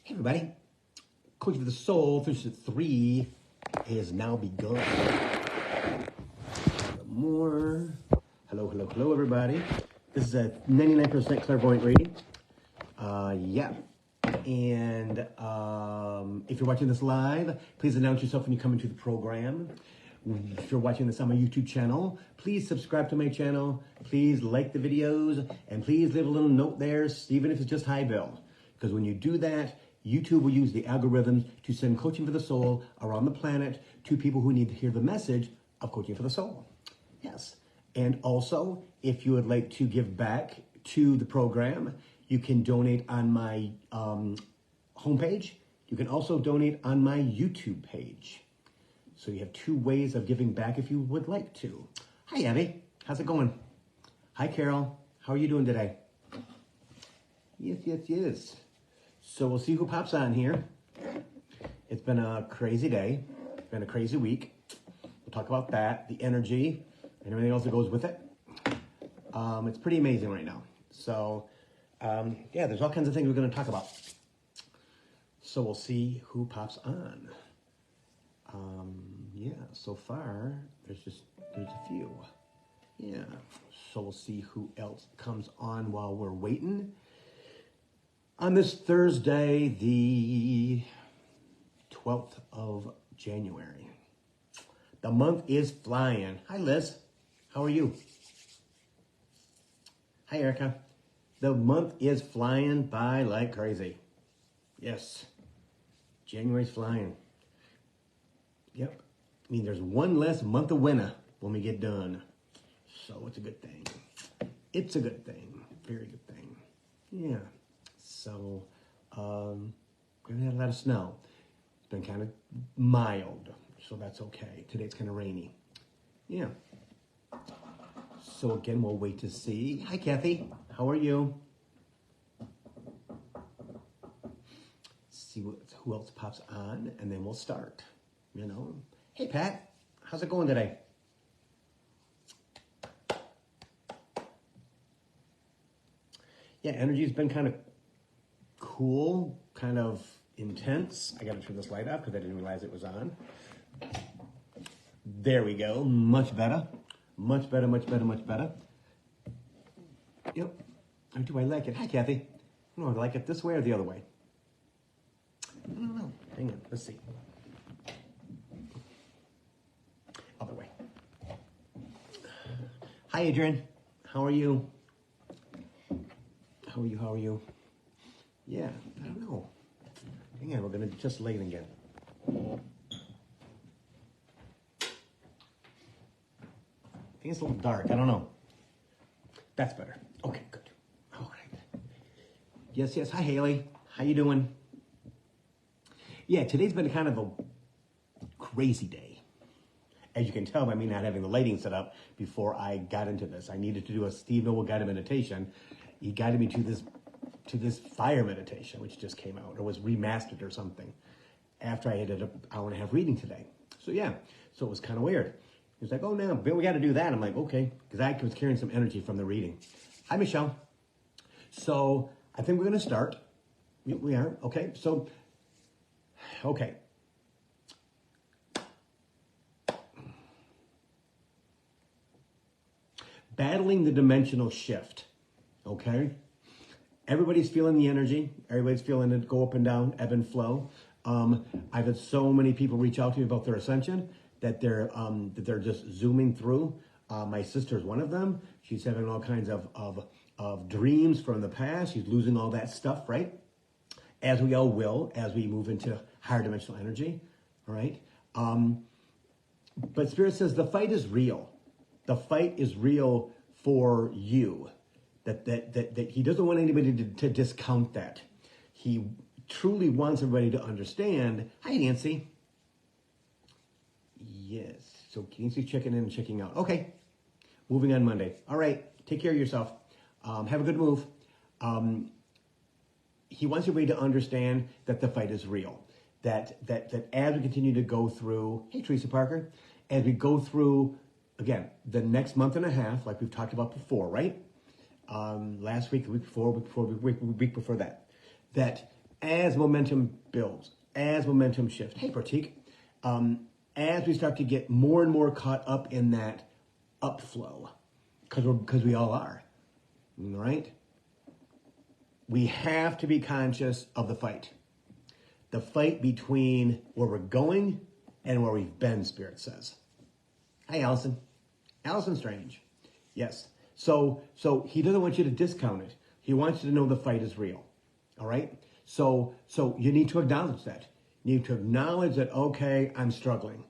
Hey everybody, Coaching for the Soul, Fish 3 has now begun. More. Hello everybody. This is a 99% clairvoyant reading. Yeah. And if you're watching this live, please announce yourself when you come into the program. If you're watching this on my YouTube channel, please subscribe to my channel. Please like the videos, and please leave a little note there, even if it's just hi Bill. Because when you do that, YouTube will use the algorithms to send Coaching for the Soul around the planet to people who need to hear the message of Coaching for the Soul. Yes. And also, if you would like to give back to the program, you can donate on my homepage. You can also donate on my YouTube page. So you have two ways of giving back if you would like to. Hi, Abby. How's it going? Hi, Carol. How are you doing today? Yes. So we'll see who pops on here. It's been a crazy day. It's been a crazy week. We'll talk about that, the energy, and everything else that goes with it. It's pretty amazing right now. So, yeah, there's all kinds of things we're going to talk about. So we'll see who pops on. Yeah, so far, there's a few. Yeah, so we'll see who else comes on while we're waiting. On this Thursday, the 12th of January. The month is flying. Hi, Liz. How are you? Hi, Erica. The month is flying by like crazy. Yes. January's flying. Yep. I mean, there's one less month of winter when we get done. So it's a good thing. It's a good thing. Very good thing. Yeah. So, we haven't had a lot of snow. It's been kind of mild, so that's okay. Today it's kind of rainy. Yeah. So again, we'll wait to see. Hi, Kathy. How are you? See who else pops on, and then we'll start. You know. Hey, Pat. How's it going today? Yeah, energy's been kind of cool, kind of intense. I gotta turn this light off because I didn't realize it was on. There we go. Much better. Much better. Yep. Or do I like it? Hi, Kathy. I don't know, do I like it this way or the other way? I don't know. Hang on. Let's see. Other way. Hi, Adrian. How are you? How are you? Yeah, I don't know. Hang on, we're going to just light again. I think it's a little dark. I don't know. That's better. Okay, good. All right. Yes. Hi, Haley. How you doing? Yeah, today's been kind of a crazy day. As you can tell by me not having the lighting set up before I got into this. I needed to do a Steve Noble guided meditation. He guided me to this fire meditation, which just came out or was remastered or something after I had an hour and a half reading today. So yeah, so it was kind of weird. He was like, oh no, Bill, we got to do that. I'm like, okay, because I was carrying some energy from the reading. Hi, Michelle. So I think we're going to start. We are. Okay. So, okay. Battling the dimensional shift. Okay. Everybody's feeling the energy. Everybody's feeling it go up and down, ebb and flow. I've had so many people reach out to me about their ascension that they're just zooming through. My sister's one of them. She's having all kinds of dreams from the past. She's losing all that stuff, right? As we all will, as we move into higher dimensional energy, all right? But Spirit says the fight is real. The fight is real for you. That he doesn't want anybody to discount that. He truly wants everybody to understand. Hi, Nancy. Yes. So Nancy's checking in and checking out. Okay. Moving on Monday. All right. Take care of yourself. Have a good move. He wants everybody to understand that the fight is real. That as we continue to go through, hey, Teresa Parker, as we go through, again, the next month and a half, like we've talked about before, right? Last week, the week before that as momentum builds, as momentum shifts. Hey, Pratik. As we start to get more and more caught up in that upflow, because we all are, right? We have to be conscious of the fight between where we're going and where we've been, Spirit says. Hi, Allison. Allison Strange. Yes. So he doesn't want you to discount it. He wants you to know the fight is real. All right? So you need to acknowledge that. You need to acknowledge that, okay, I'm struggling.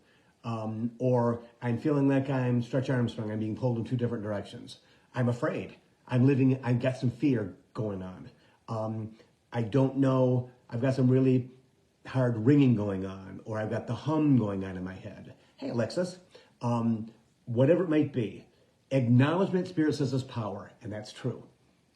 Or I'm feeling like I'm Stretch Armstrong. I'm being pulled in two different directions. I'm afraid. I've got some fear going on. I don't know. I've got some really hard ringing going on, or I've got the hum going on in my head. Hey, Alexis. Whatever it might be, acknowledgement, Spirit says, is power, and that's true.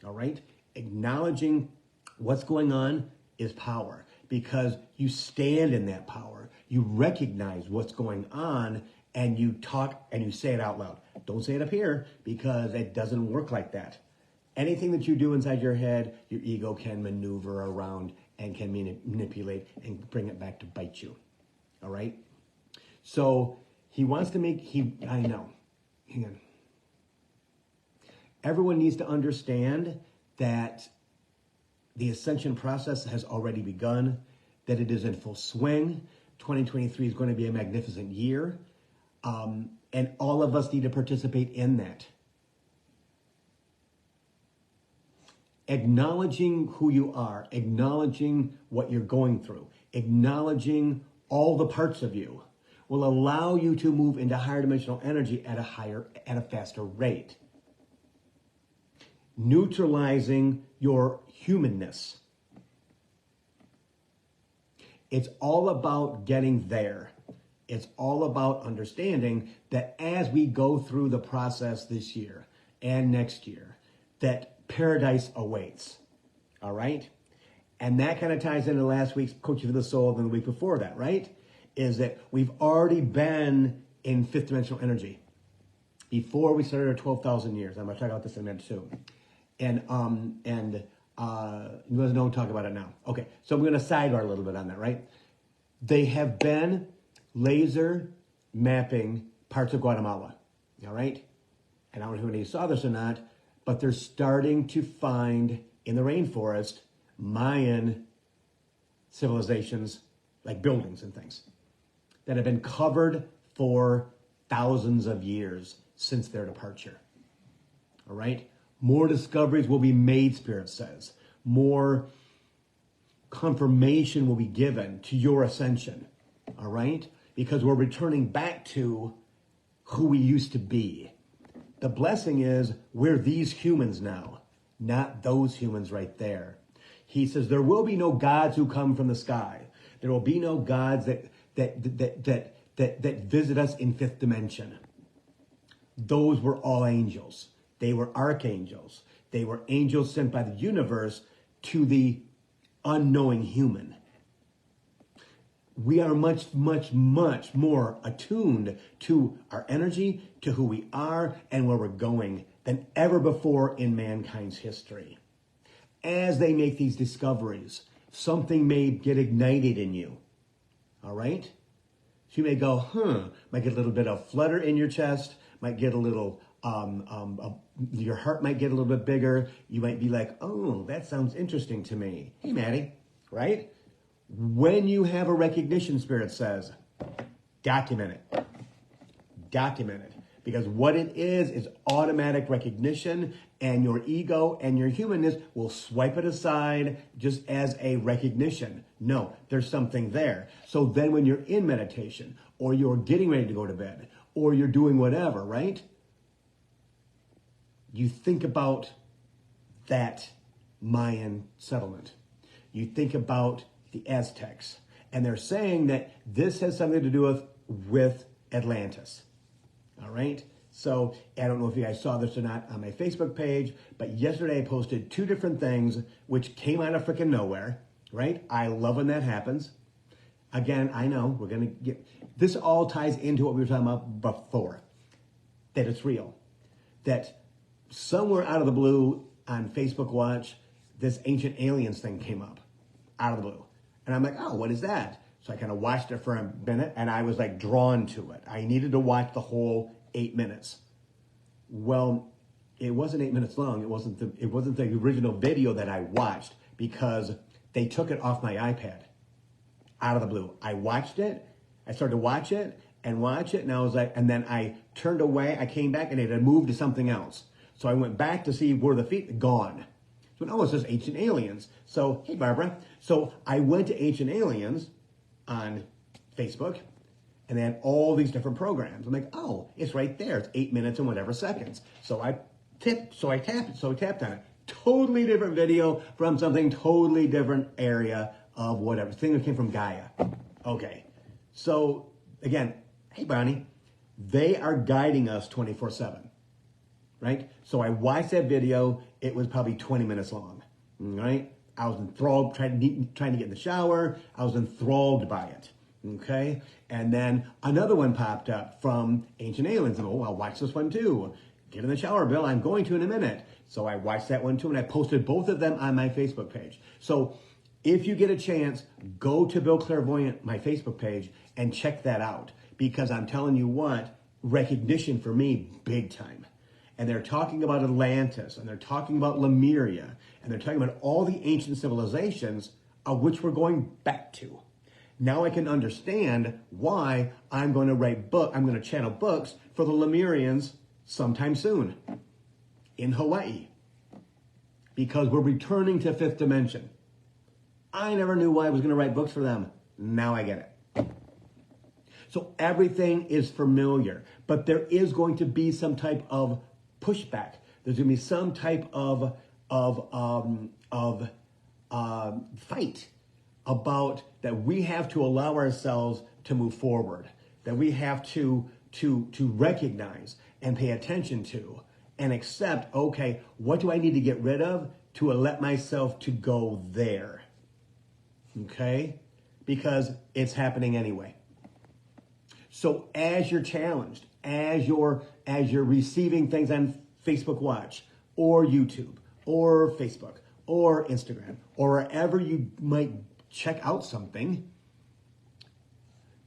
All right? Acknowledging what's going on is power, because you stand in that power. You recognize what's going on, and you talk and you say it out loud. Don't say it up here, because it doesn't work like that. Anything that you do inside your head, your ego can maneuver around and can manipulate and bring it back to bite you. All right? So he wants to I know. Hang on. Everyone needs to understand that the ascension process has already begun, that it is in full swing. 2023 is going to be a magnificent year. And all of us need to participate in that. Acknowledging who you are, acknowledging what you're going through, acknowledging all the parts of you will allow you to move into higher dimensional energy at a faster rate. Neutralizing your humanness. It's all about getting there. It's all about understanding that as we go through the process this year and next year, that paradise awaits. All right? And that kind of ties into last week's Coaching for the Soul and the week before that, right? Is that we've already been in fifth dimensional energy before we started our 12,000 years. I'm going to talk about this in a minute too. And you guys don't talk about it now. Okay, so I'm going to sidebar a little bit on that, right? They have been laser mapping parts of Guatemala, all right? And I don't know if any saw this or not, but they're starting to find in the rainforest Mayan civilizations, like buildings and things, that have been covered for thousands of years since their departure. All right? More discoveries will be made, Spirit says. More confirmation will be given to your ascension. All right? Because we're returning back to who we used to be. The blessing is we're these humans now, not those humans right there. He says there will be no gods who come from the sky. There will be no gods that visit us in fifth dimension. Those were all angels. They were archangels. They were angels sent by the universe to the unknowing human. We are much, much, much more attuned to our energy, to who we are, and where we're going than ever before in mankind's history. As they make these discoveries, something may get ignited in you. All right? So you may go, might get a little bit of flutter in your chest, might get a little, your heart might get a little bit bigger. You might be like, oh, that sounds interesting to me. Hey, Maddie, right? When you have a recognition, Spirit says, document it. Document it. Because what it is automatic recognition, and your ego and your humanness will swipe it aside just as a recognition. No, there's something there. So then when you're in meditation, or you're getting ready to go to bed, or you're doing whatever, right? You think about that Mayan settlement. You think about the Aztecs. And they're saying that this has something to do with Atlantis. All right? So I don't know if you guys saw this or not on my Facebook page, but yesterday I posted 2 different things which came out of freaking nowhere, right? I love when that happens. Again, I know we're going to get, this all ties into what we were talking about before, that it's real. That somewhere out of the blue on Facebook Watch, this ancient aliens thing came up. out of the blue. And I'm like, oh, what is that? So I kind of watched it for a minute and I was like drawn to it. I needed to watch the whole 8 minutes. Well, it wasn't 8 minutes long. It wasn't the original video that I watched because they took it off my iPad out of the blue. I watched it. I started to watch it, and I was like, and then I turned away. I came back and it had moved to something else. So I went back to see where the feet gone. So, oh, it's just Ancient Aliens. So, hey, Barbara. So I went to Ancient Aliens on Facebook, and they had all these different programs. I'm like, oh, it's right there. It's 8 minutes and whatever seconds. So I tapped on it. Totally different video from something totally different area of whatever. Thing that came from Gaia. Okay. So again, hey, Bonnie, they are guiding us 24/7, right? So I watched that video. It was probably 20 minutes long, right? I was enthralled, trying to get in the shower. I was enthralled by it, okay? And then another one popped up from Ancient Aliens. And, oh, I'll watch this one too. Get in the shower, Bill. I'm going to in a minute. So I watched that one too, and I posted both of them on my Facebook page. So if you get a chance, go to Bill Clairvoyant, my Facebook page, and check that out. Because I'm telling you what, recognition for me, big time. And they're talking about Atlantis, and they're talking about Lemuria, and they're talking about all the ancient civilizations of which we're going back to. Now I can understand why I'm going to channel books for the Lemurians sometime soon in Hawaii. Because we're returning to fifth dimension. I never knew why I was going to write books for them. Now I get it. So everything is familiar, but there is going to be some type of pushback. There's going to be some type of fight about that we have to allow ourselves to move forward, that we have to recognize and pay attention to and accept, okay, what do I need to get rid of to let myself to go there? Okay? Because it's happening anyway. So as you're challenged, as you're receiving things on Facebook Watch or YouTube or Facebook or Instagram or wherever you might check out something,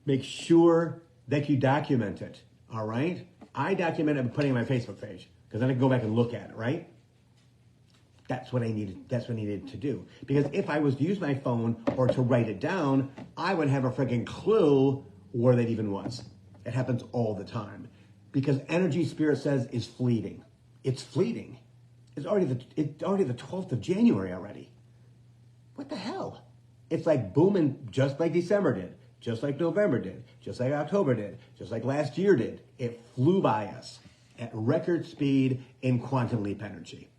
make sure that you document it, all right? I document it and putting it on my Facebook page because then I can go back and look at it, right? That's what I needed to do. Because if I was to use my phone or to write it down, I would have a freaking clue where that even was. It happens all the time. Because energy, spirit says, is fleeting. It's fleeting. It's already the 12th of January already. What the hell? It's like booming just like December did, just like November did, just like October did, just like last year did. It flew by us at record speed in quantum leap energy.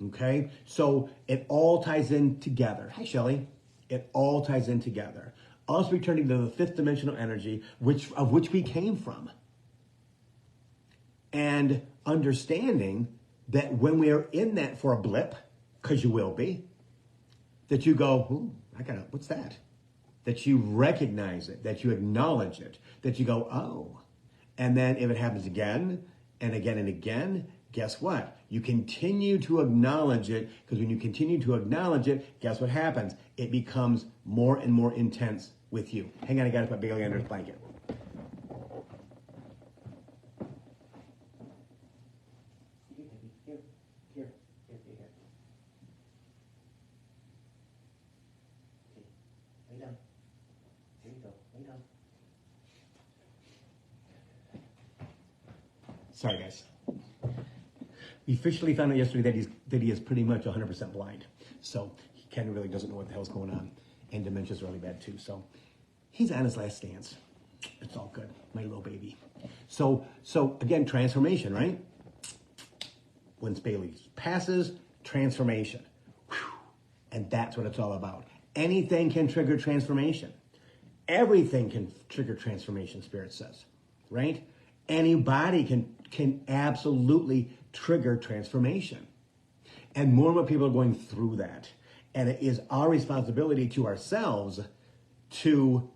Okay? So it all ties in together. Hi, Shelley. It all ties in together. Us returning to the fifth dimensional energy, of which we came from. And understanding that when we are in that for a blip, because you will be, that you go, ooh, what's that? That you recognize it, that you acknowledge it, that you go, oh. And then if it happens again and again and again, guess what? You continue to acknowledge it, because when you continue to acknowledge it, guess what happens? It becomes more and more intense with you. Hang on, I got to put Bailey under his blanket. Here. Lay down. Here you go. Lay down. Sorry, guys. We officially found out yesterday that he is pretty much 100% blind. So he kind of really doesn't know what the hell's going on. And dementia's really bad too. So he's on his last stance. It's all good, my little baby. So again, transformation, right? Once Bailey passes, transformation. Whew. And that's what it's all about. Anything can trigger transformation. Everything can trigger transformation, Spirit says, right? Anybody can absolutely trigger transformation. And more and more people are going through that. And it is our responsibility to ourselves to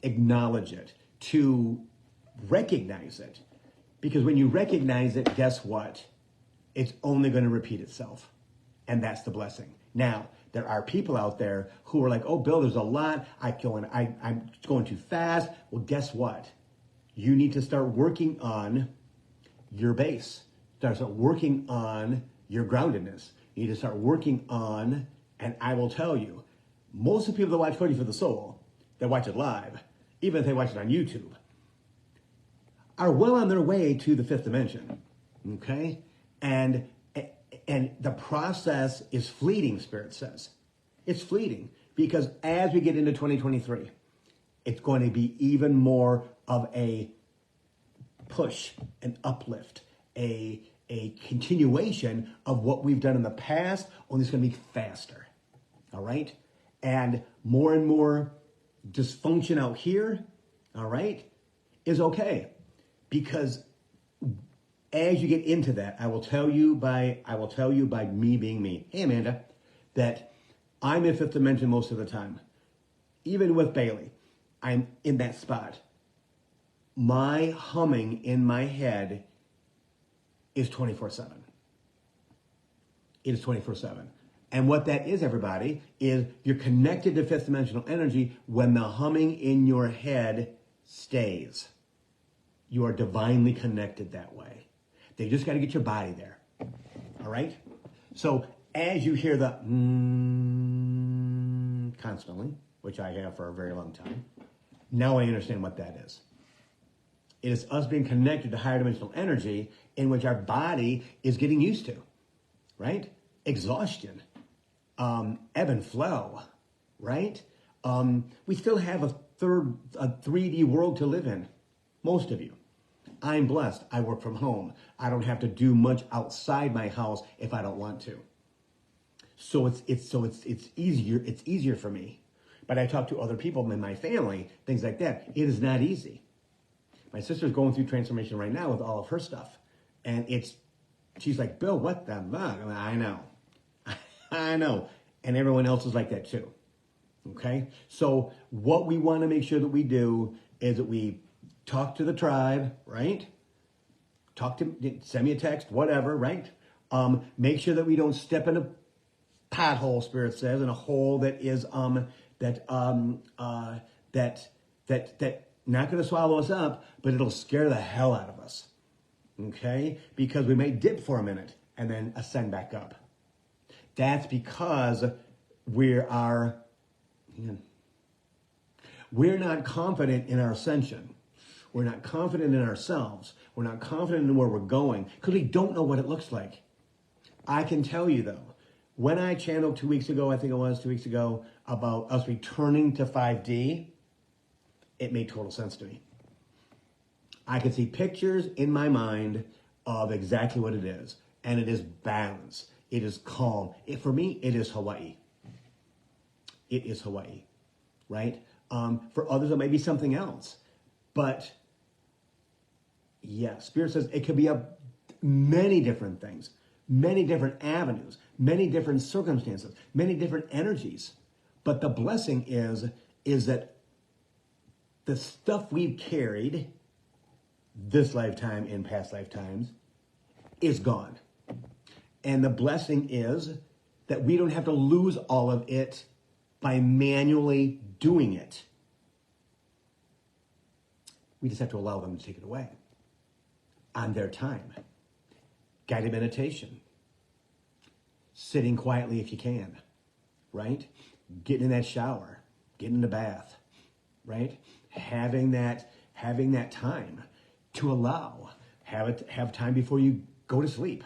acknowledge it, to recognize it. Because when you recognize it, guess what? It's only going to repeat itself. And that's the blessing. Now, There are people out there who are like, oh, Bill, there's a lot. I'm going too fast. Well, guess what? You need to start working on your base. Start working on your groundedness. You need to start working on, and I will tell you, most of the people that watch Coaching for the Soul, that watch it live, even if they watch it on YouTube, are well on their way to the fifth dimension. Okay? And the process is fleeting, Spirit says. It's fleeting because as we get into 2023, it's going to be even more of a push, an uplift, a continuation of what we've done in the past, only it's going to be faster. All right? And more dysfunction out here, all right, is okay. Because as you get into that, I will tell you by me being me. Hey, Amanda, that I'm in fifth dimension most of the time. Even with Bailey, I'm in that spot. My humming in my head is 24/7. It is 24/7. And what that is, everybody, is you're connected to fifth dimensional energy when the humming in your head stays. You are divinely connected that way. They just got to get your body there. All right? So as you hear the constantly, which I have for a very long time, now I understand what that is. It is us being connected to higher dimensional energy in which our body is getting used to, right? Exhaustion, ebb and flow, right? We still have a 3D world to live in, most of you. I'm blessed. I work from home. I don't have to do much outside my house if I don't want to. So it's easier. It's easier for me. But I talk to other people in my family, things like that. It is not easy. My sister's going through transformation right now with all of her stuff. And she's like, Bill, what the fuck? I know. I know. And everyone else is like that too. Okay? So what we want to make sure that we do is that we talk to the tribe, right? Send me a text, whatever, right? Make sure that we don't step in a pothole, Spirit says, in a hole that is that not going to swallow us up, but it'll scare the hell out of us. Okay? Because we may dip for a minute and then ascend back up. That's because we're not confident in our ascension. We're not confident in ourselves. We're not confident in where we're going because we don't know what it looks like. I can tell you though, when I channeled 2 weeks ago, about us returning to 5D, it made total sense to me. I could see pictures in my mind of exactly what it is. And it is balance. It is calm. For me, it is Hawaii. It is Hawaii, right? For others, it may be something else. But yeah, Spirit says it could be many different things, many different avenues, many different circumstances, many different energies. But the blessing is that the stuff we've carried this lifetime and past lifetimes is gone. And the blessing is that we don't have to lose all of it by manually doing it. We just have to allow them to take it away on their time. Guided meditation. Sitting quietly if you can, right? Getting in that shower, getting in the bath, right? Having that time to allow. Have time before you go to sleep.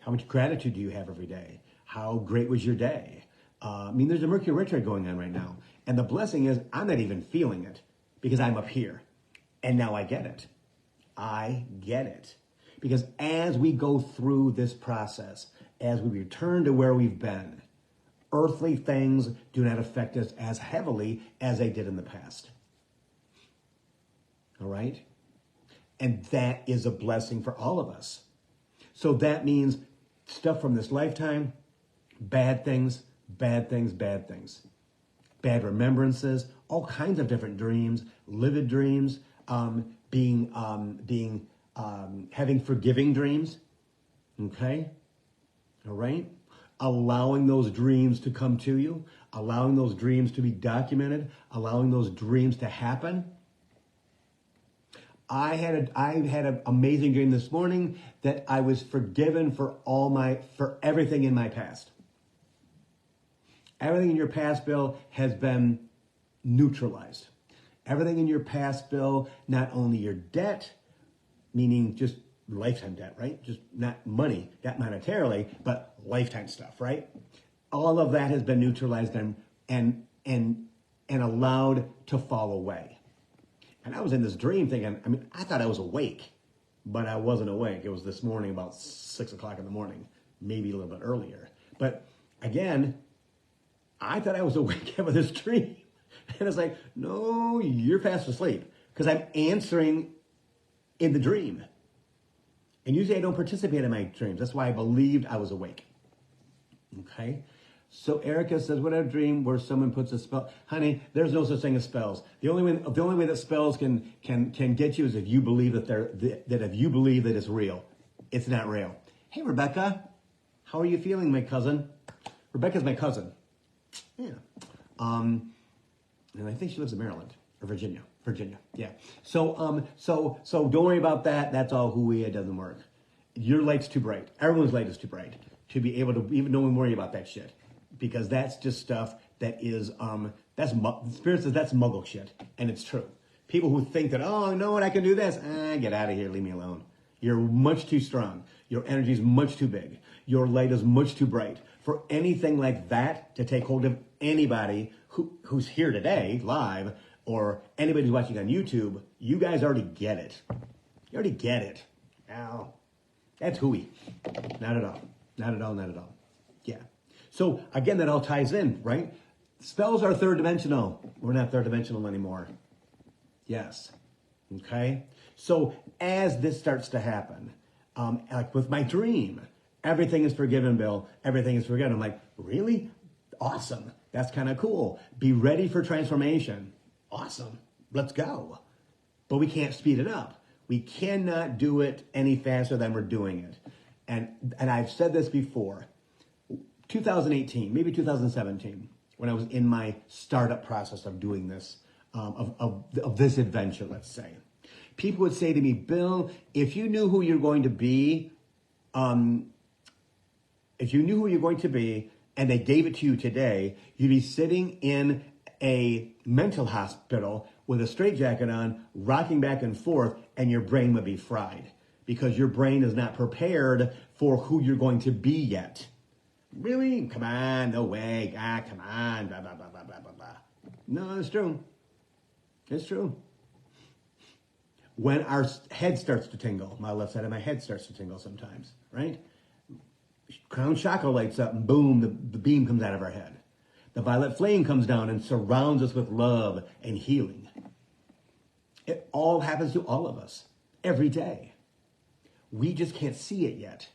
How much gratitude do you have every day? How great was your day? There's a Mercury retrograde going on right now. And the blessing is I'm not even feeling it because I'm up here. And now I get it. I get it. Because as we go through this process, as we return to where we've been, earthly things do not affect us as heavily as they did in the past. All right? And that is a blessing for all of us. So that means stuff from this lifetime, bad things, bad things, bad things. Bad remembrances, all kinds of different dreams, livid dreams, having forgiving dreams. Okay? All right? allowing those dreams to come to you, allowing those dreams to be documented, allowing those dreams to happen. I had an amazing dream this morning that I was forgiven for everything in my past. Everything in your past, Bill, has been neutralized. Everything in your past, Bill, not only your debt, meaning just lifetime debt, right? Just not money, not monetarily, but lifetime stuff, right? All of that has been neutralized and allowed to fall away. And I was in this dream thinking, I thought I was awake, but I wasn't awake. It was this morning about 6 o'clock in the morning, maybe a little bit earlier. But again, I thought I was awake having this dream. And it's like, no, you're fast asleep because I'm answering in the dream. And usually I don't participate in my dreams. That's why I believed I was awake. Okay? So Erica says, what a dream where someone puts a spell. Honey, there's no such thing as spells. The only way that spells can get you is if you believe that if you believe that it's real. It's not real. Hey, Rebecca, how are you feeling, my cousin? Rebecca's my cousin. Yeah. And I think she lives in Maryland or Virginia. Yeah. So don't worry about that. That's all hooey. It doesn't work. Your light's too bright. Everyone's light is too bright to be able to even worry about that shit, because that's just stuff that is Spirit says that's muggle shit, and it's true. People who think that, oh, no, I can do this, get out of here, leave me alone. You're much too strong. Your energy is much too big. Your light is much too bright for anything like that to take hold of anybody who's here today, live, or anybody who's watching on YouTube. You guys already get it. You already get it. Now, that's hooey. Not at all. Not at all, not at all. Yeah. So, again, that all ties in, right? Spells are third dimensional. We're not third dimensional anymore. Yes. Okay? So, as this starts to happen, like with my dream, everything is forgiven, Bill. Everything is forgiven. I'm like, really? Awesome. That's kind of cool. Be ready for transformation. Awesome. Let's go. But we can't speed it up. We cannot do it any faster than we're doing it. And I've said this before. 2018, maybe 2017, when I was in my startup process of doing this, of this adventure, let's say. People would say to me, Bill, if you knew who you're going to be, and they gave it to you today, you'd be sitting in a mental hospital with a straitjacket on, rocking back and forth, and your brain would be fried because your brain is not prepared for who you're going to be yet. Really? Come on, no way. Come on, blah, blah, blah, blah, blah, blah, blah. No, it's true. It's true. When our head starts to tingle, my left side of my head starts to tingle sometimes, right? Crown chakra lights up and boom, the beam comes out of our head. The violet flame comes down and surrounds us with love and healing. It all happens to all of us every day. We just can't see it yet.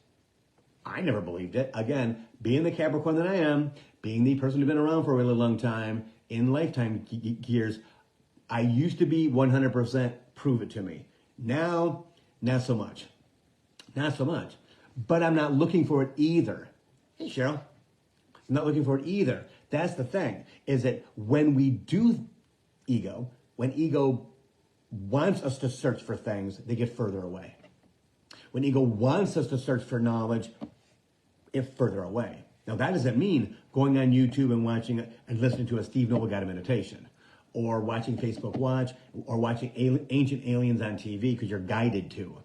I never believed it. Again, being the Capricorn that I am, being the person who's been around for a really long time, in lifetime years, I used to be 100% prove it to me. Now, not so much. Not so much. But I'm not looking for it either. Hey, Cheryl. I'm not looking for it either. That's the thing, is that when we do ego, when ego wants us to search for things, they get further away. When ego wants us to search for knowledge, it's further away. Now, that doesn't mean going on YouTube and watching and listening to a Steve Noble guided meditation, or watching Facebook Watch, or watching Ancient Aliens on TV because you're guided to,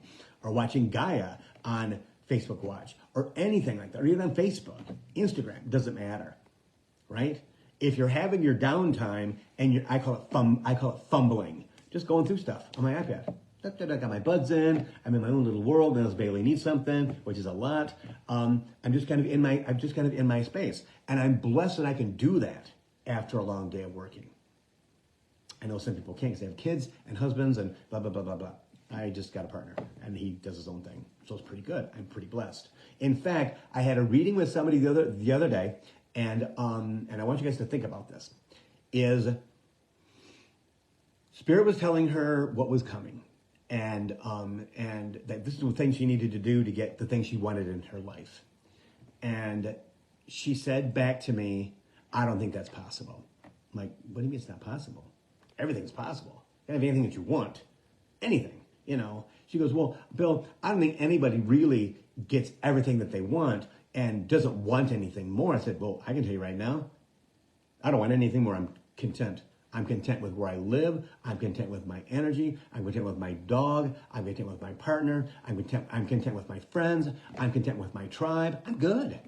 or watching Gaia on Facebook Watch, or anything like that, or even on Facebook, Instagram, doesn't matter, right? If you're having your downtime and I call it fumbling, just going through stuff on my iPad. I got my buds in. I'm in my own little world. Unless Bailey needs something, which is a lot. I'm just kind of in my space, and I'm blessed that I can do that after a long day of working. I know some people can't because they have kids and husbands and blah blah blah blah blah. I just got a partner, and he does his own thing, so it's pretty good. I'm pretty blessed. In fact, I had a reading with somebody the other day, and I want you guys to think about this. Is Spirit was telling her what was coming. And that this is the thing she needed to do to get the thing she wanted in her life. And she said back to me, I don't think that's possible. I'm like, what do you mean it's not possible? Everything's possible. You can have anything that you want. Anything, you know. She goes, well, Bill, I don't think anybody really gets everything that they want and doesn't want anything more. I said, well, I can tell you right now, I don't want anything more. I'm content. I'm content with where I live. I'm content with my energy. I'm content with my dog. I'm content with my partner. I'm content with my friends. I'm content with my tribe. I'm good.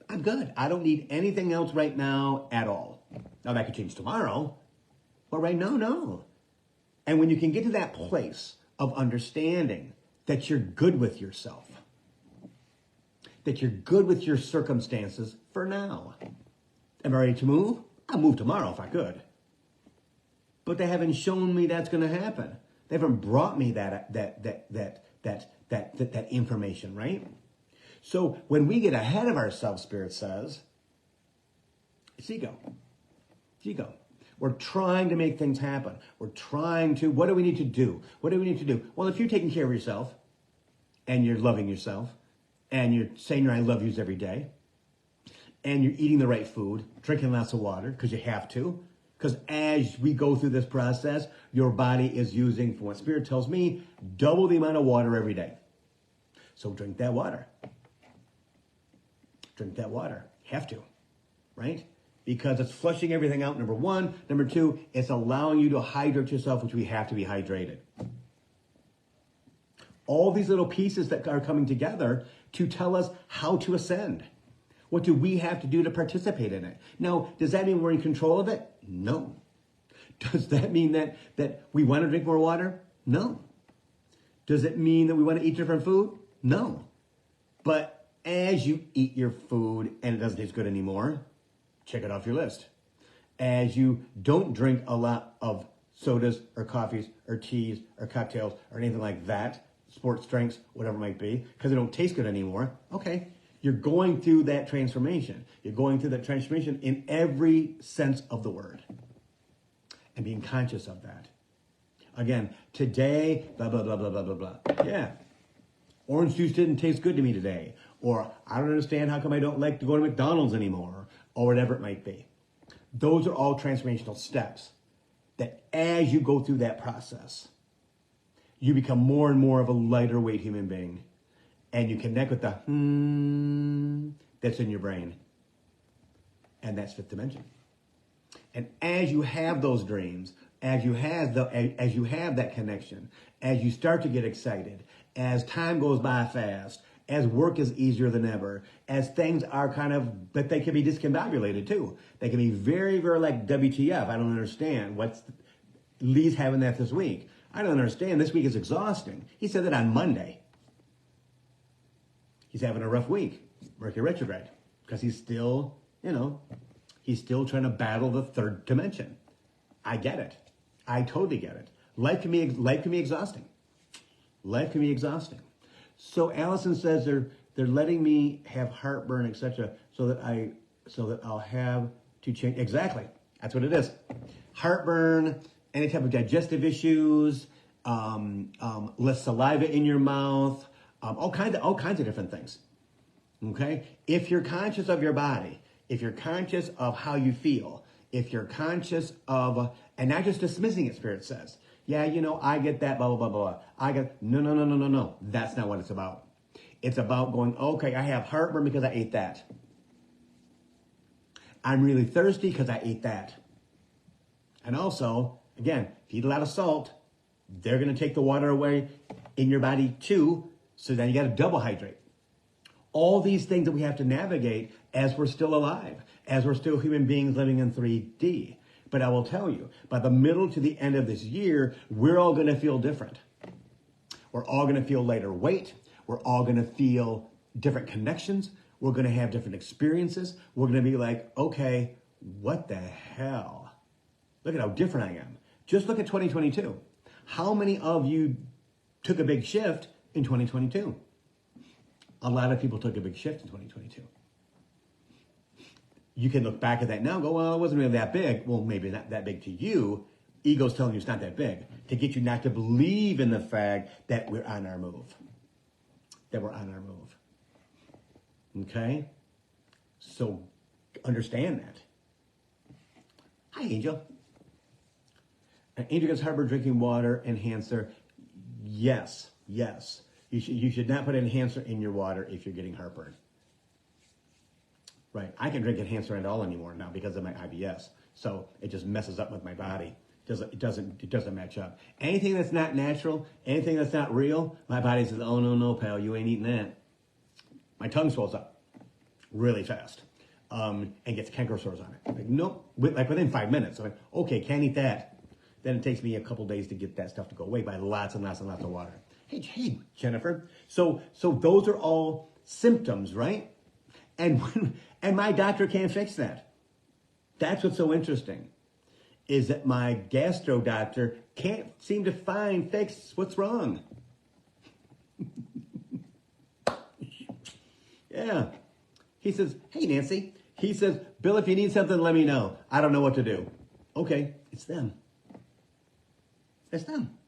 I'm good. I don't need anything else right now at all. Now that could change tomorrow, but right now, no. And when you can get to that place of understanding that you're good with yourself, that you're good with your circumstances for now. Am I ready to move? I'll move tomorrow if I could. But they haven't shown me that's going to happen. They haven't brought me that information, right? So when we get ahead of ourselves, Spirit says, it's ego. It's ego. We're trying to make things happen. We're trying to, what do we need to do? What do we need to do? Well, if you're taking care of yourself and you're loving yourself and you're saying your I love yous every day and you're eating the right food, drinking lots of water because you have to, because as we go through this process, your body is using, from what Spirit tells me, double the amount of water every day. So drink that water. Drink that water. Have to, right? Because it's flushing everything out, number one. Number two, it's allowing you to hydrate yourself, which we have to be hydrated. All these little pieces that are coming together to tell us how to ascend. What do we have to do to participate in it? Now, does that mean we're in control of it? No. Does that mean that we want to drink more water? No. Does it mean that we want to eat different food? No. But as you eat your food and it doesn't taste good anymore, check it off your list. As you don't drink a lot of sodas or coffees or teas or cocktails or anything like that, sports drinks, whatever it might be, because they don't taste good anymore, okay. You're going through that transformation. You're going through that transformation in every sense of the word. And being conscious of that. Again, today, blah, blah, blah, blah, blah, blah, blah. Yeah. Orange juice didn't taste good to me today. Or I don't understand how come I don't like to go to McDonald's anymore. Or whatever it might be. Those are all transformational steps. That as you go through that process, you become more and more of a lighter weight human being. And you connect with the that's in your brain. And that's fifth dimension. And as you have those dreams, as you have that connection, as you start to get excited, as time goes by fast, as work is easier than ever, as things are kind of, but they can be discombobulated too. They can be very, very like WTF. I don't understand. Lee's having that this week. I don't understand. This week is exhausting. He said that on Monday. He's having a rough week, Mercury retrograde, because he's still, he's still trying to battle the third dimension. I get it. I totally get it. Life can be exhausting. Life can be exhausting. So Allison says they're letting me have heartburn, etc., so that I'll have to change. Exactly. That's what it is. Heartburn, any type of digestive issues, less saliva in your mouth. All kinds of different things. Okay? If you're conscious of your body, if you're conscious of how you feel, if you're conscious of, and not just dismissing it, Spirit says, yeah, I get that, blah, blah, blah, blah. No. That's not what it's about. It's about going, okay, I have heartburn because I ate that. I'm really thirsty because I ate that. And also, again, if you eat a lot of salt, they're going to take the water away in your body too. So then you got to double hydrate. All these things that we have to navigate as we're still alive, as we're still human beings living in 3D. But I will tell you, by the middle to the end of this year, we're all going to feel different. We're all going to feel lighter weight. We're all going to feel different connections. We're going to have different experiences. We're going to be like, okay, what the hell? Look at how different I am. Just look at 2022. How many of you took a big shift in 2022? A lot of people took a big shift in 2022. You can look back at that now and go, well, it wasn't really that big. Well, maybe not that big to you. Ego's telling you it's not that big. To get you not to believe in the fact that we're on our move. That we're on our move. Okay? So understand that. Hi, Angel. An Angel gets heartburn drinking water enhancer. Yes, yes. You should not put an enhancer in your water if you're getting heartburn. Right. I can drink enhancer at all anymore now because of my IBS. So it just messes up with my body. It doesn't match up. Anything that's not natural, anything that's not real, my body says, oh, no, pal, you ain't eating that. My tongue swells up really fast and gets canker sores on it. Like, nope, like within 5 minutes. I'm like, okay, can't eat that. Then it takes me a couple days to get that stuff to go away by lots and lots and lots of water. Hey, Jennifer. So those are all symptoms, right? And my doctor can't fix that. That's what's so interesting, is that my gastro doctor can't seem to fix what's wrong. Yeah. He says, hey, Nancy. He says, Bill, if you need something, let me know. I don't know what to do. Okay, it's them. It's them.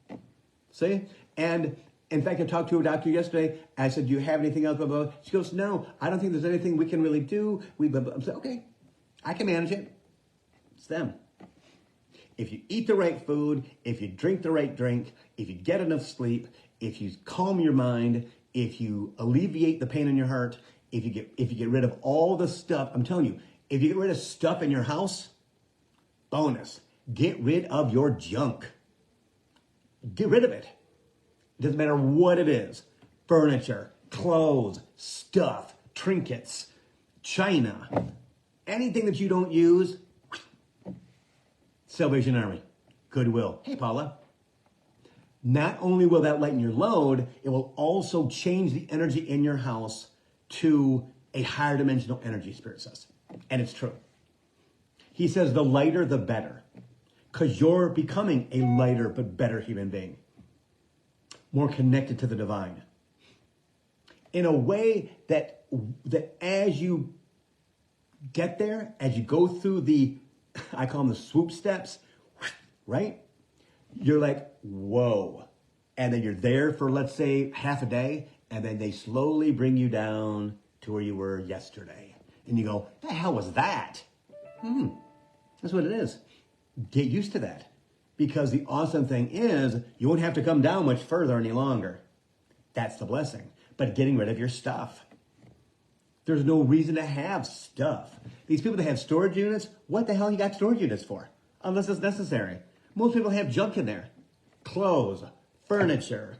See? And in fact, I talked to a doctor yesterday. I said, do you have anything else? Blah, blah, blah. She goes, no, I don't think there's anything we can really do. I said, okay, I can manage it. It's them. If you eat the right food, if you drink the right drink, if you get enough sleep, if you calm your mind, if you alleviate the pain in your heart, if you get rid of all the stuff, I'm telling you, if you get rid of stuff in your house, bonus, get rid of your junk. Get rid of it. It doesn't matter what it is. Furniture, clothes, stuff, trinkets, china, anything that you don't use. Salvation Army, Goodwill. Hey, Paula. Not only will that lighten your load, it will also change the energy in your house to a higher dimensional energy, Spirit says. And it's true. He says the lighter, the better. Because you're becoming a lighter but better human being. More connected to the divine. In a way that as you get there, as you go through the, I call them the swoop steps, right? You're like, whoa. And then you're there for, let's say, half a day, and then they slowly bring you down to where you were yesterday. And you go, the hell was that? That's what it is. Get used to that. Because the awesome thing is, you won't have to come down much further any longer. That's the blessing. But getting rid of your stuff. There's no reason to have stuff. These people that have storage units, what the hell you got storage units for? Unless it's necessary. Most people have junk in there. Clothes, furniture,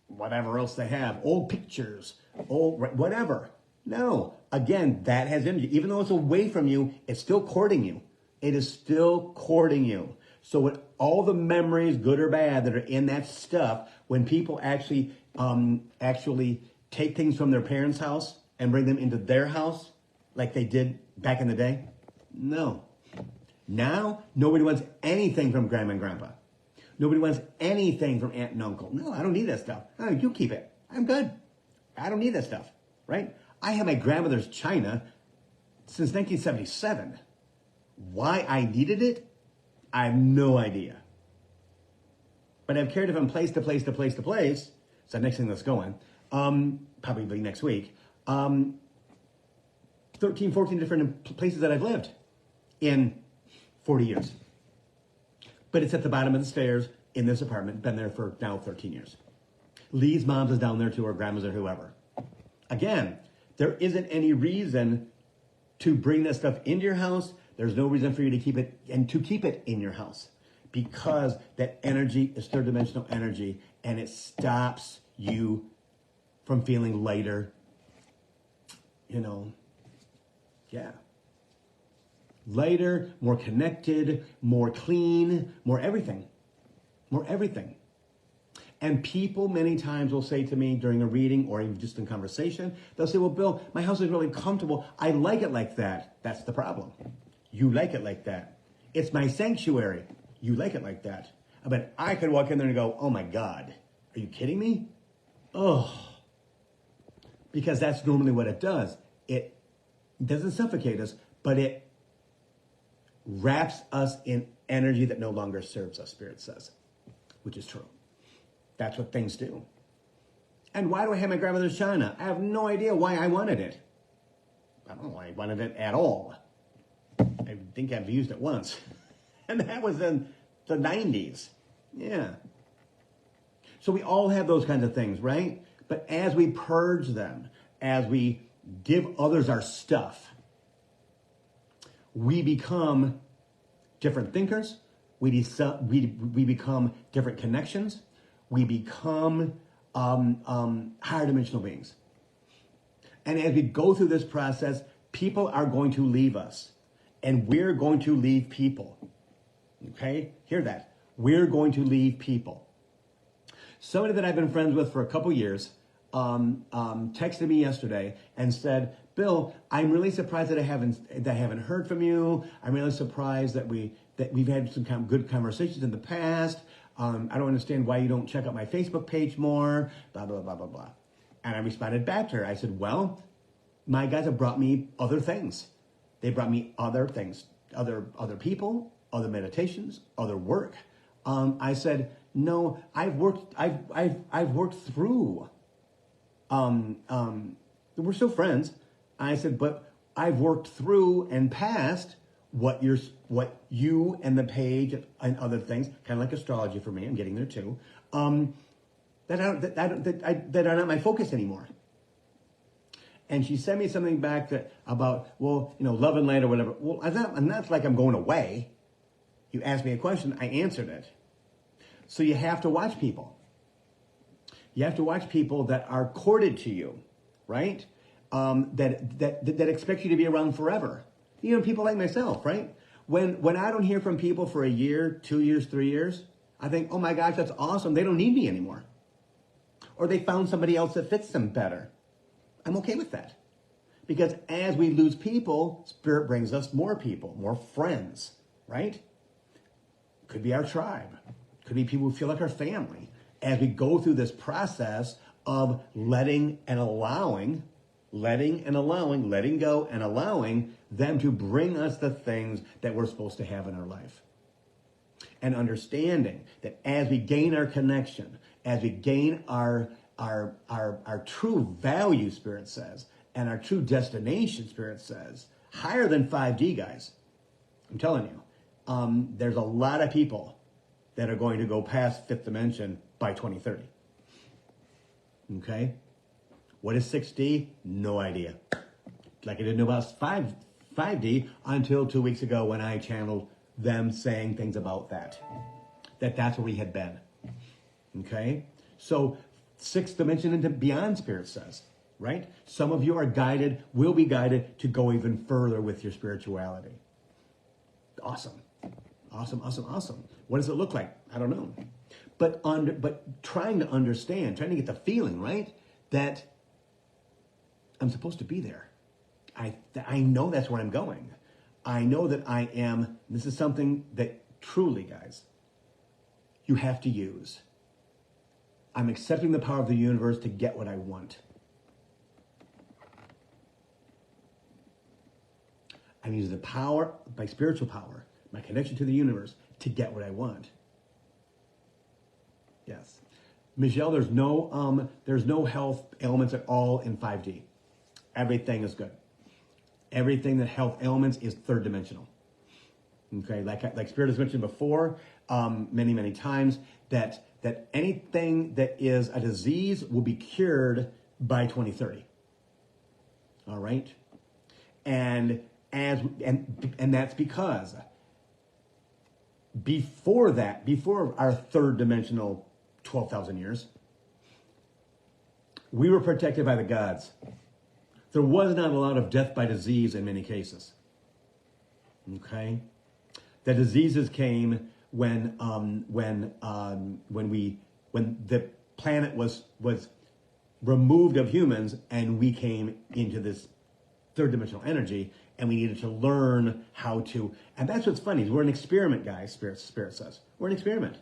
whatever else they have, old pictures, old whatever. No, again, that has energy. Even though it's away from you, it's still courting you. It is still courting you. So with all the memories, good or bad, that are in that stuff, when people actually take things from their parents' house and bring them into their house, like they did back in the day, no. Now, nobody wants anything from grandma and grandpa. Nobody wants anything from aunt and uncle. No, I don't need that stuff. No, you keep it. I'm good. I don't need that stuff, right? I have my grandmother's china since 1977. Why I needed it, I have no idea. But I've carried it from place to place to place to place. It's the next thing that's going. Probably next week. 13, 14 different places that I've lived in 40 years. But it's at the bottom of the stairs in this apartment. Been there for now 13 years. Lee's mom's is down there too, or grandma's or whoever. Again, there isn't any reason to bring that stuff into your house. There's no reason for you to keep it and to keep it in your house, because that energy is third dimensional energy, and it stops you from feeling lighter. Lighter, more connected, more clean, more everything. And people many times will say to me during a reading or even just in conversation, they'll say, well, Bill, my house is really comfortable. I like it like that. That's the problem. You like it like that. It's my sanctuary. You like it like that. But I could walk in there and go, oh my God, are you kidding me? Oh, because that's normally what it does. It doesn't suffocate us, but it wraps us in energy that no longer serves us, Spirit says, which is true. That's what things do. And why do I have my grandmother's china? I have no idea why I wanted it. I don't know why I wanted it at all. I think I've used it once. And that was in the 90s. Yeah. So we all have those kinds of things, right? But as we purge them, as we give others our stuff, we become different thinkers. We become different connections. We become higher dimensional beings. And as we go through this process, people are going to leave us. And we're going to leave people. Okay? Hear that. We're going to leave people. Somebody that I've been friends with for a couple years texted me yesterday and said, Bill, I'm really surprised that I haven't heard from you. I'm really surprised that we've had some kind of good conversations in the past. I don't understand why you don't check out my Facebook page more, blah, blah, blah, blah, blah. And I responded back to her. I said, well, my guys have brought me other things. They brought me other things, other people, other meditations, other work. I said, no, I've worked through. We're still friends. I said, but I've worked through and past what you and the page and other things, kind of like astrology for me. I'm getting there too. That are not my focus anymore. And she sent me something back about, well, love and light or whatever. Well, I'm not like I'm going away. You asked me a question, I answered it. So you have to watch people. You have to watch people that are courted to you, right? That expect you to be around forever. People like myself, right? When I don't hear from people for a year, 2 years, 3 years, I think, oh my gosh, that's awesome. They don't need me anymore. Or they found somebody else that fits them better. I'm okay with that. Because as we lose people, Spirit brings us more people, more friends, right? Could be our tribe. Could be people who feel like our family. As we go through this process of letting go and allowing them to bring us the things that we're supposed to have in our life. And understanding that as we gain our connection, as we gain our true value, Spirit says, and our true destination, Spirit says, higher than 5D, guys. I'm telling you, there's a lot of people that are going to go past fifth dimension by 2030. Okay? What is 6D? No idea. Like I didn't know about 5D until 2 weeks ago when I channeled them saying things about that's where we had been. Okay? So sixth dimension and beyond, Spirit says, right? Some of you are guided, will be guided to go even further with your spirituality. Awesome. Awesome. What does it look like? I don't know. But trying to understand, trying to get the feeling, right? That I'm supposed to be there. I know that's where I'm going. I know that I am, this is something that truly, guys, you have to use. I'm accepting the power of the universe to get what I want. I'm using the power, my spiritual power, my connection to the universe to get what I want. Yes. Michelle, there's no health ailments at all in 5D. Everything is good. Everything that health ailments is third dimensional. Okay, like Spirit has mentioned before, many times, that anything that is a disease will be cured by 2030. All right? And that's because before our third dimensional 12,000 years, we were protected by the gods. There was not a lot of death by disease in many cases. Okay? The diseases came when the planet was removed of humans and we came into this third dimensional energy, and we needed to learn how to, and that's what's funny, is we're an experiment, guys, Spirit says. We're an experiment.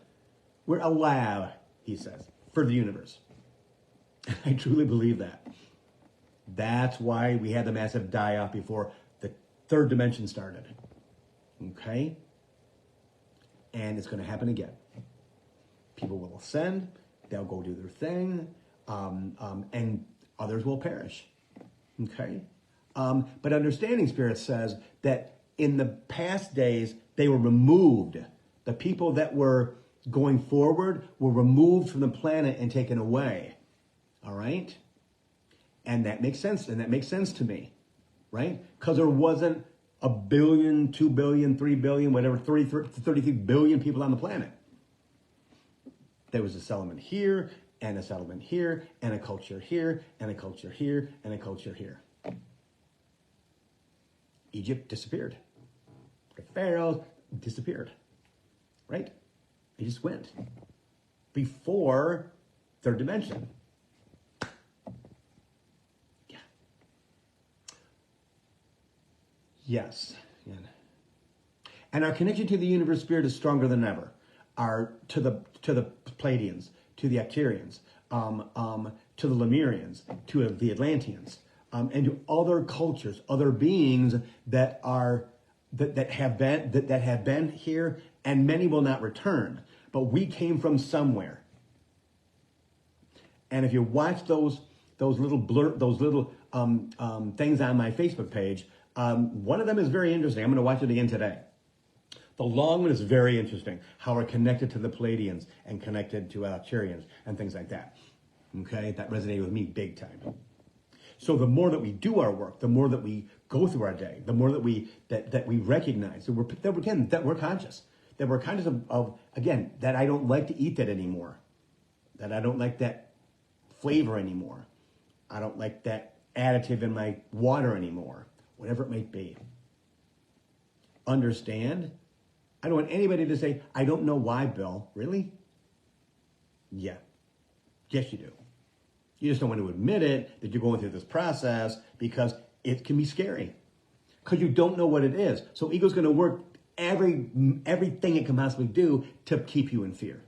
We're a lab, he says, for the universe. I truly believe that. That's why we had the massive die-off before the third dimension started. Okay? And it's going to happen again. People will ascend, they'll go do their thing, and others will perish. Okay? But understanding spirit says that in the past days, they were removed. The people that were going forward were removed from the planet and taken away. All right? And that makes sense. And that makes sense to me, right? Because there wasn't 1 billion, 2 billion, 3 billion, whatever, 33 billion people on the planet. There was a settlement here, and a settlement here, and a culture here, and a culture here, and a culture here. Egypt disappeared. The pharaohs disappeared, right? They just went before third dimension. Yeah. Yes. Yeah. And our connection to the universe spirit is stronger than ever. To the Pleiadians, to the Aquarians, to the Lemurians, to the Atlanteans, and to other cultures, other beings that have been here, and many will not return. But we came from somewhere. And if you watch those little things on my Facebook page, one of them is very interesting. I'm going to watch it again today. The long one is very interesting, how we're connected to the Pleiadians and connected to Aquarians and things like that. Okay, that resonated with me big time. So the more that we do our work, the more that we go through our day, the more that we recognize that we're conscious, that we're conscious of again, that I don't like to eat that anymore, that I don't like that flavor anymore, I don't like that additive in my water anymore, whatever it might be. Understand. I don't want anybody to say, I don't know why, Bill. Really? Yeah. Yes, you do. You just don't want to admit it, that you're going through this process, because it can be scary. Because you don't know what it is. So ego's going to work everything it can possibly do to keep you in fear.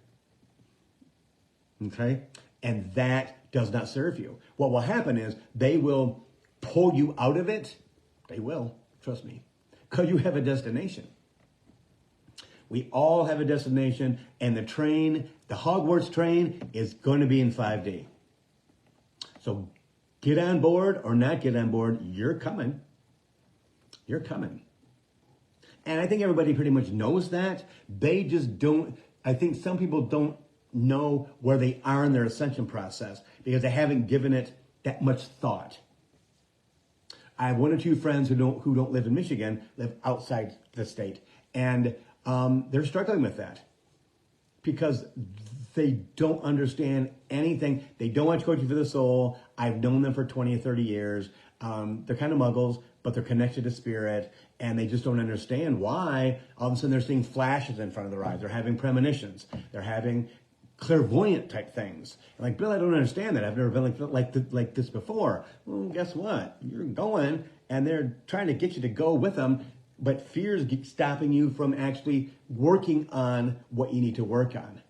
Okay? And that does not serve you. What will happen is they will pull you out of it. They will. Trust me. Because you have a destination. We all have a destination, and the Hogwarts train is going to be in 5D. So get on board or not get on board, you're coming. You're coming. And I think everybody pretty much knows that. They just don't, I think some people don't know where they are in their ascension process because they haven't given it that much thought. I have one or two friends who don't live in Michigan, live outside the state, and they're struggling with that because they don't understand anything. They don't watch Coaching for the Soul. I've known them for 20 or 30 years. They're kind of muggles, but they're connected to spirit, and they just don't understand why all of a sudden they're seeing flashes in front of their eyes. They're having premonitions. They're having clairvoyant type things. And like, Bill, I don't understand that. I've never been like this before. Well, guess what? You're going, and they're trying to get you to go with them, but fear is stopping you from actually working on what you need to work on.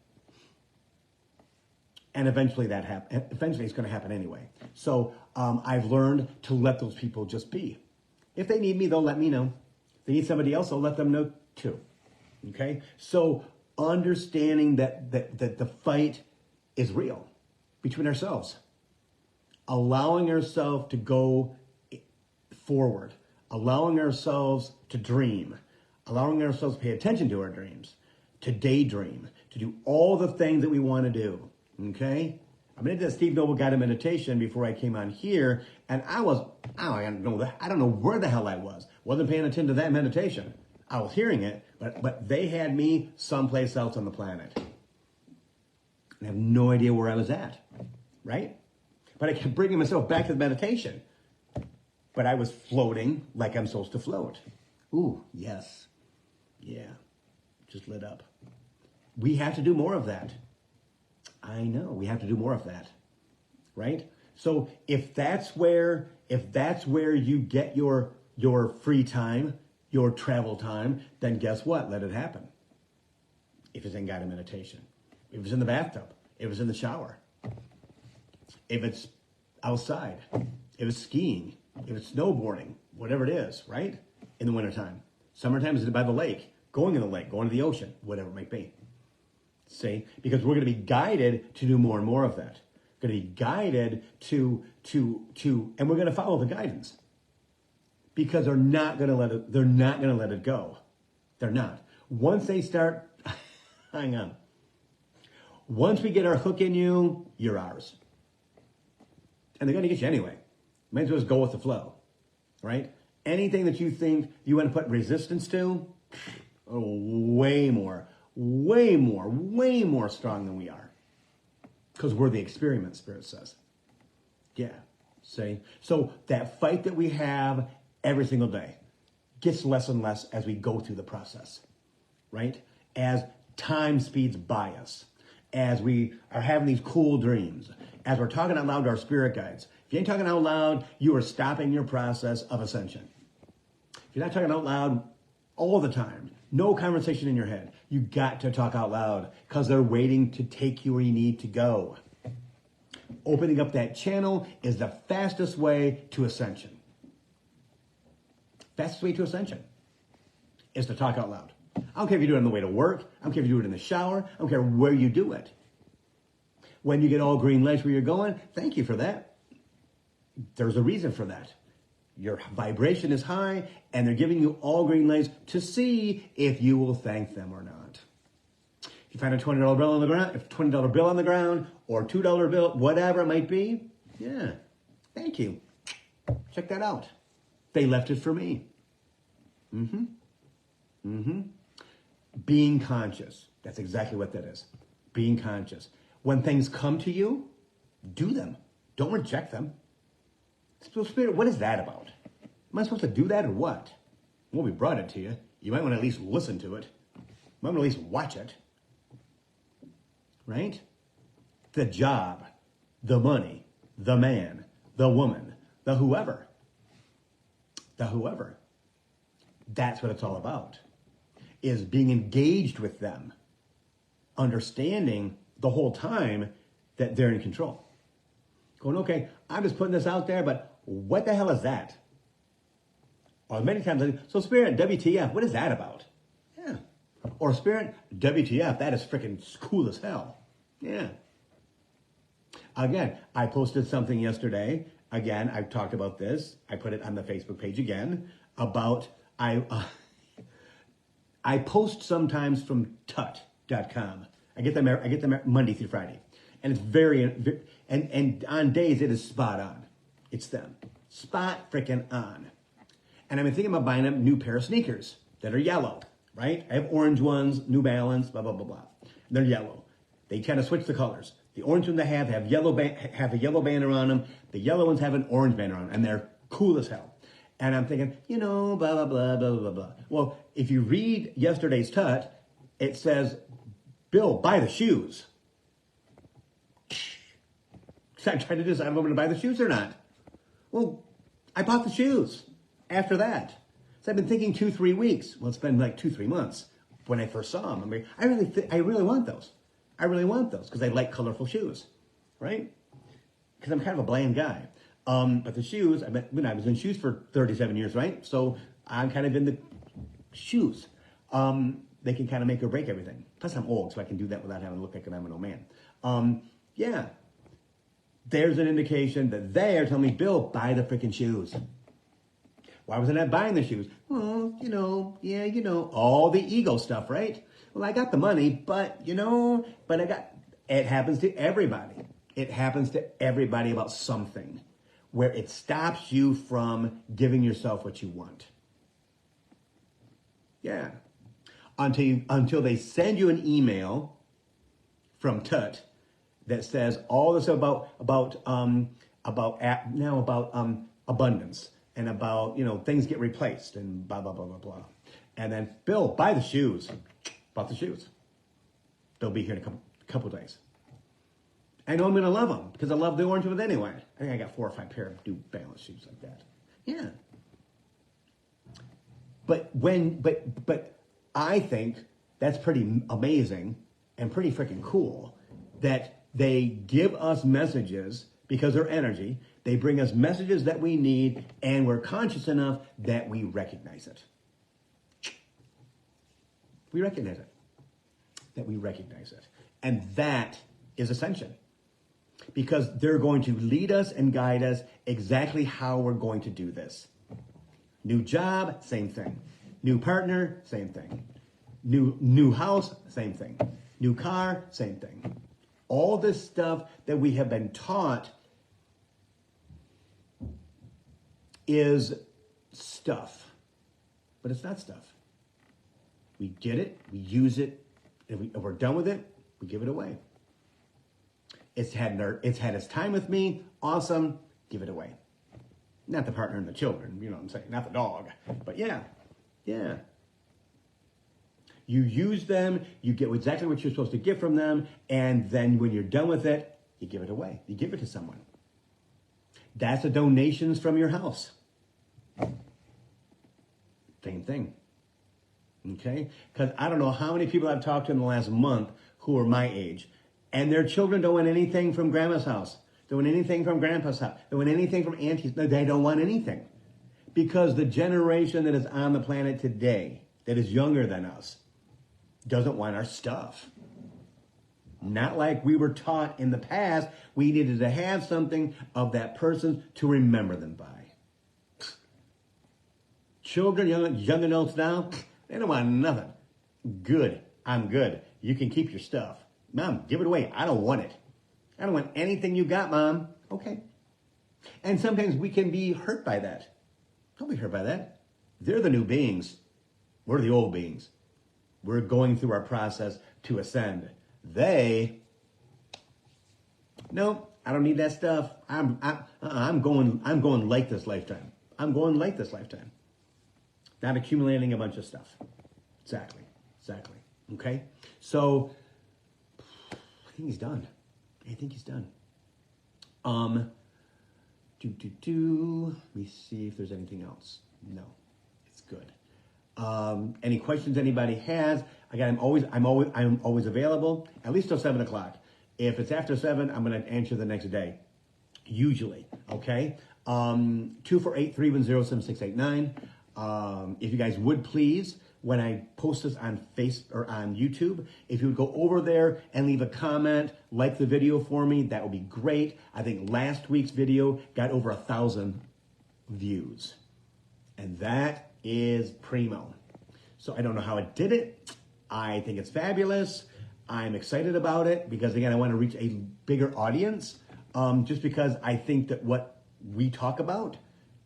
And eventually eventually it's going to happen anyway. So I've learned to let those people just be. If they need me, they'll let me know. If they need somebody else, I'll let them know too. Okay? So understanding that the fight is real between ourselves. Allowing ourselves to go forward. Allowing ourselves to dream. Allowing ourselves to pay attention to our dreams. To daydream. To do all the things that we want to do. Okay? I did that Steve Noble guided meditation before I came on here, and I don't know where the hell I was. Wasn't paying attention to that meditation. I was hearing it, but they had me someplace else on the planet. And I have no idea where I was at, right? But I kept bringing myself back to the meditation. But I was floating like I'm supposed to float. Ooh, yes. Yeah, just lit up. We have to do more of that. I know, we have to do more of that, right? So if that's where you get your free time, your travel time, then guess what? Let it happen. If it's in guided meditation, if it's in the bathtub, if it's in the shower, if it's outside, if it's skiing, if it's snowboarding, whatever it is, right? In the wintertime. Summertime is by the lake, going in the lake, going to the ocean, whatever it might be. See, because we're going to be guided to do more and more of that. Going to be guided to, and we're going to follow the guidance. because they're not going to let it go. They're not. Once they start, hang on. Once we get our hook in you, you're ours. And they're going to get you anyway. Might as well just go with the flow, right? Anything that you think you want to put resistance to, way more strong than we are. Because we're the experiment, Spirit says. Yeah, see? So that fight that we have every single day gets less and less as we go through the process, right? As time speeds by us, as we are having these cool dreams, as we're talking out loud to our spirit guides. If you ain't talking out loud, you are stopping your process of ascension. If you're not talking out loud all the time, no conversation in your head, you got to talk out loud because they're waiting to take you where you need to go. Opening up that channel is the fastest way to ascension. Fastest way to ascension is to talk out loud. I don't care if you do it on the way to work. I don't care if you do it in the shower. I don't care where you do it. When you get all green lights where you're going, thank you for that. There's a reason for that. Your vibration is high, and they're giving you all green lights to see if you will thank them or not. If you find a $20 bill on the ground, or $2 bill, whatever it might be, yeah, thank you. Check that out. They left it for me. Being conscious. That's exactly what that is. Being conscious. When things come to you, do them. Don't reject them. Spirit, what is that about? Am I supposed to do that or what? Well, we brought it to you. You might want to at least listen to it. You might want to at least watch it. Right? The job, the money, the man, the woman, the whoever. That's what it's all about. Is being engaged with them. Understanding the whole time that they're in control. Going, okay, I'm just putting this out there, but what the hell is that? Or many times, so Spirit, WTF, what is that about? Yeah. Or Spirit, WTF, that is freaking cool as hell. Yeah. Again, I posted something yesterday. Again, I've talked about this. I put it on the Facebook page again about, I post sometimes from tut.com. I get them Monday through Friday. And it's and on days it is spot on. It's them. Spot freaking on. And I've been thinking about buying a new pair of sneakers that are yellow, right? I have orange ones, New Balance, blah, blah, blah, blah. They're yellow. They kind of switch the colors. The orange ones I have a yellow band around them. The yellow ones have an orange band around them, and they're cool as hell. And I'm thinking, blah, blah, blah, blah, blah, blah. Well, if you read yesterday's Tut, it says, Bill, buy the shoes. So I'm trying to decide if I'm going to buy the shoes or not. Well, I bought the shoes after that. So I've been thinking 2-3 weeks. Well, it's been like 2-3 months when I first saw them. I mean, I really want those. I really want those because I like colorful shoes, right? Because I'm kind of a bland guy. But the shoes, I was in shoes for 37 years, right? So I'm kind of in the shoes. They can kind of make or break everything. Plus I'm old, so I can do that without having to look like I'm an old man. Yeah. There's an indication that they are telling me, Bill, buy the freaking shoes. Why wasn't I buying the shoes? Well, all the ego stuff, right? Well, I got the money, but it happens to everybody. It happens to everybody about something where it stops you from giving yourself what you want. Yeah. Until they send you an email from Tut that says all this about abundance and about things get replaced and blah blah blah blah blah. And then Bill, buy the shoes. Bought the shoes. They'll be here in a couple days. I know I'm gonna love them because I love the orange ones anyway. I think I got 4 or 5 pair of New Balance shoes like that. Yeah. But I think that's pretty amazing and pretty freaking cool that they give us messages because they're energy. They bring us messages that we need, and we're conscious enough that we recognize it. We recognize it. That we recognize it. And that is ascension. Because they're going to lead us and guide us exactly how we're going to do this. New job, same thing. New partner, same thing. New house, same thing. New car, same thing. All this stuff that we have been taught is stuff, but it's not stuff. We get it, we use it, and if we're done with it, we give it away. It's had its time with me, awesome, give it away. Not the partner and the children, you know what I'm saying, not the dog, but yeah. You use them, you get exactly what you're supposed to get from them, and then when you're done with it, you give it away. You give it to someone. That's the donations from your house. Same thing. Okay? Because I don't know how many people I've talked to in the last month who are my age, and their children don't want anything from grandma's house. They want anything from grandpa's house. They want anything from auntie's. No, they don't want anything. Because the generation that is on the planet today, that is younger than us, doesn't want our stuff. Not like we were taught in the past, we needed to have something of that person to remember them by. Children, young adults now, they don't want nothing. Good, I'm good. You can keep your stuff. Mom, give it away. I don't want it. I don't want anything you got, Mom. Okay. And sometimes we can be hurt by that. Don't be hurt by that. They're the new beings. We're the old beings. We're going through our process to ascend. No, I don't need that stuff. I'm going light this lifetime. I'm going light this lifetime. Not accumulating a bunch of stuff. Exactly. Okay? So, I think he's done. Let me see if there's anything else. No, it's good. Any questions anybody has? Again, I'm always available, at least till 7 o'clock. If it's after 7, I'm going to answer the next day, usually. Okay. 248-310-7689. If you guys would please, when I post this on on YouTube, if you would go over there and leave a comment, like the video for me, that would be great. I think last week's video got over 1,000 views, and that is primo. So I don't know how it did it. I think it's fabulous. I'm excited about it because, again, I want to reach a bigger audience, just because I think that what we talk about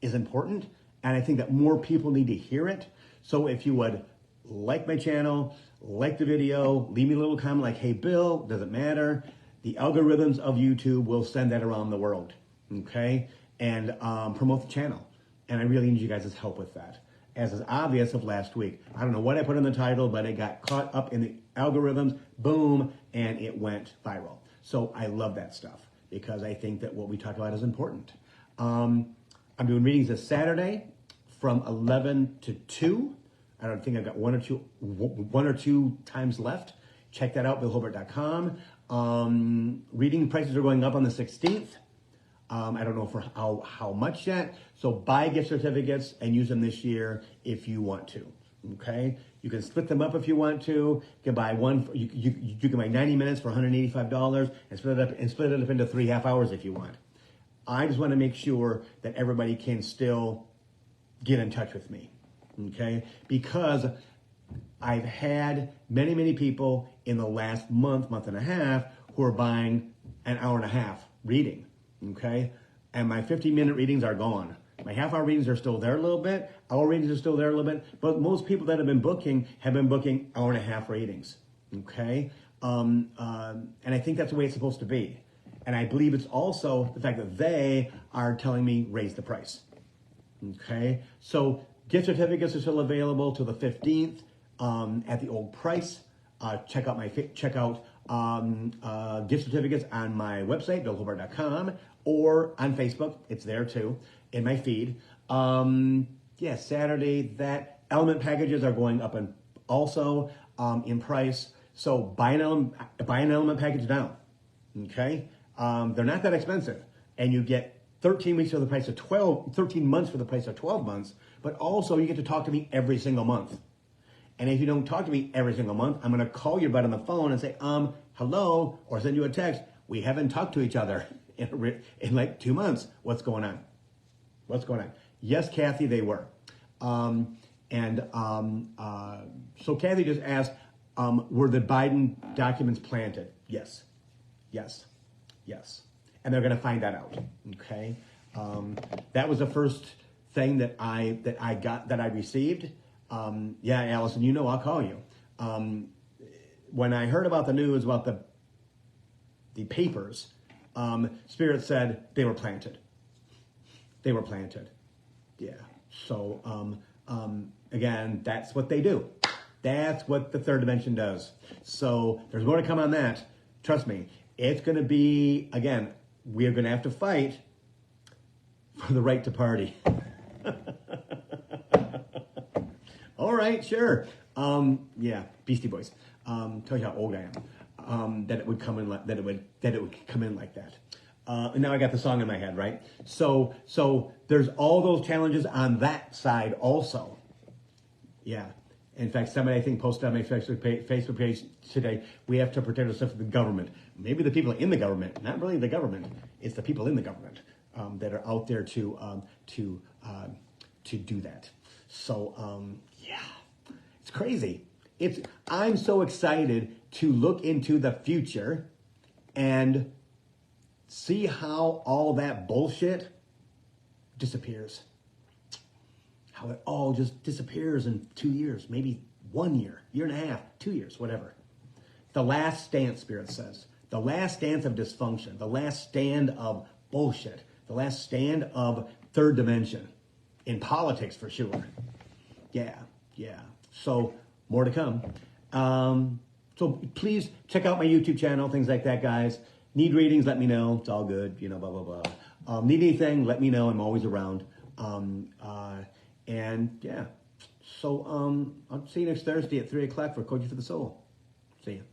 is important, and I think that more people need to hear it. So if you would like my channel, like the video, leave me a little comment like, hey, Bill, doesn't matter. The algorithms of YouTube will send that around the world, okay? And promote the channel. And I really need you guys' help with that. As is obvious of last week. I don't know what I put in the title, but it got caught up in the algorithms, boom, and it went viral. So I love that stuff because I think that what we talk about is important. I'm doing readings this Saturday from 11 to 2. I don't think I've got one or two times left. Check that out, billhilbert.com. Reading prices are going up on the 16th. I don't know for how much yet. So buy gift certificates and use them this year if you want to. Okay, you can split them up if you want to. You can buy one. You can buy 90 minutes for $185 and split it up into 3 half hours if you want. I just want to make sure that everybody can still get in touch with me. Okay, because I've had many people in the last month and a half who are buying an hour and a half reading. Okay, and my 15-minute readings are gone. My half-hour readings are still there a little bit. Hour readings are still there a little bit. But most people that have been booking hour and a half readings. Okay, and I think that's the way it's supposed to be. And I believe it's also the fact that they are telling me raise the price. Okay, so gift certificates are still available till the 15th at the old price. Check out gift certificates on my website, billhilbert.com, or on Facebook. It's there too in my feed. Saturday, that element packages are going up and also in price. So buy an element package now. Okay, they're not that expensive, and you get 13 weeks for the price of 13 months for the price of 12 months. But also, you get to talk to me every single month. And if you don't talk to me every single month, I'm going to call your butt on the phone and say, hello, or send you a text. We haven't talked to each other in like 2 months. What's going on? Yes, Kathy, they were. So Kathy just asked, were the Biden documents planted? Yes, yes, yes. And they're going to find that out. Okay, that was the first thing that I received. Yeah, Allison, you know I'll call you. When I heard about the news about the papers, Spirit said they were planted. They were planted. Yeah. So again, that's what they do. That's what the third dimension does. So there's more to come on that. Trust me, it's going to be, again, we're going to have to fight for the right to party. All right, sure. Yeah, Beastie Boys. Tell you how old I am. That it would come in like that. It would come in like that. And now I got the song in my head, right? So there's all those challenges on that side also. Yeah. In fact, somebody I think posted on my Facebook page today, we have to protect ourselves from the government. Maybe the people in the government, not really the government. It's the people in the government that are out there to do that. So yeah, it's crazy. I'm so excited to look into the future and see how all that bullshit disappears. How it all just disappears in 2 years, maybe 1 year, year and a half, 2 years, whatever. The last stand, Spirit says. The last stand of dysfunction. The last stand of bullshit. The last stand of third dimension. In politics, for sure. Yeah. So, more to come. So, please check out my YouTube channel, things like that, guys. Need readings, let me know. It's all good, blah, blah, blah. Need anything, let me know. I'm always around. And yeah, so I'll see you next Thursday at 3 o'clock for Coaching for the Soul. See you.